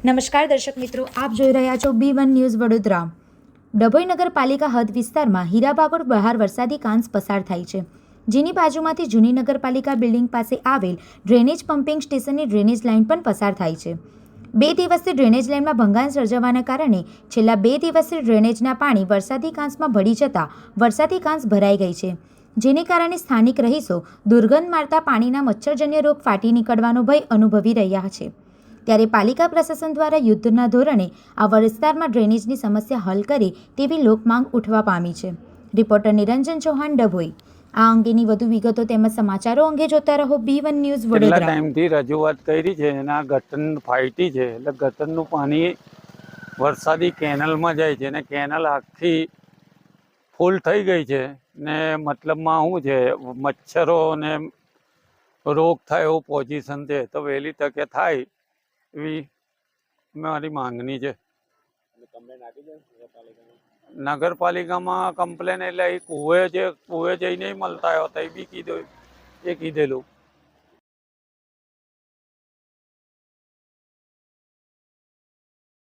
નમસ્કાર દર્શક મિત્રો, આપ જોઈ રહ્યા છો B1 ન્યૂઝ વડોદરા। ડભોઈ નગરપાલિકા હદ વિસ્તારમાં હીરાબાગોળ બહાર વરસાદી કાંસ પસાર થાય છે, જેની બાજુમાંથી જૂની નગરપાલિકા બિલ્ડિંગ પાસે આવેલ ડ્રેનેજ પમ્પિંગ સ્ટેશનની ડ્રેનેજ લાઇન પણ પસાર થાય છે। 2 દિવસથી ડ્રેનેજ લાઇનમાં ભંગાણ સર્જાવાના કારણે છેલ્લા 2 દિવસથી ડ્રેનેજના પાણી વરસાદી કાંસમાં ભળી જતા વરસાદી કાંસ ભરાઈ ગઈ છે, જેને કારણે સ્થાનિક રહીશો દુર્ગંધ મારતા પાણીના મચ્છરજન્ય રોગ ફાટી નીકળવાનો ભય અનુભવી રહ્યા છે। ત્યારે પાલિકા પ્રશાસન દ્વારા યુદ્ધના ધોરણે આ વિસ્તારમાં ડ્રેનેજની સમસ્યા હલ કરે તેવી લોકમાંગ ઉઠવા પામી છે। રિપોર્ટર નિરંજન ચૌહાણ, ડભોઈ। આ અંગેની વધુ વિગતો તેમજ સમાચારો અંગે જોતા રહો B1 ન્યૂઝ વડોદરા। ટાઈમથી રજૂઆત કરી છે, એના ગટર ફાટી છે, એટલે ગટરનું પાણી વરસાદી કેનલમાં જાય છે, અને કેનલ આખી ફૂલ થઈ ગઈ છે, ને મતલબમાં શું છે, મચ્છરો ને રોગ થાય એવું પોઝિશન છે, તો વહેલી તકે થાય એવી મારી માંગણી છે। નગરપાલિકામાં કમ્પ્લેન એટલે કુએ જઈને મળતા આવ્યો તો એ બી કીધેલું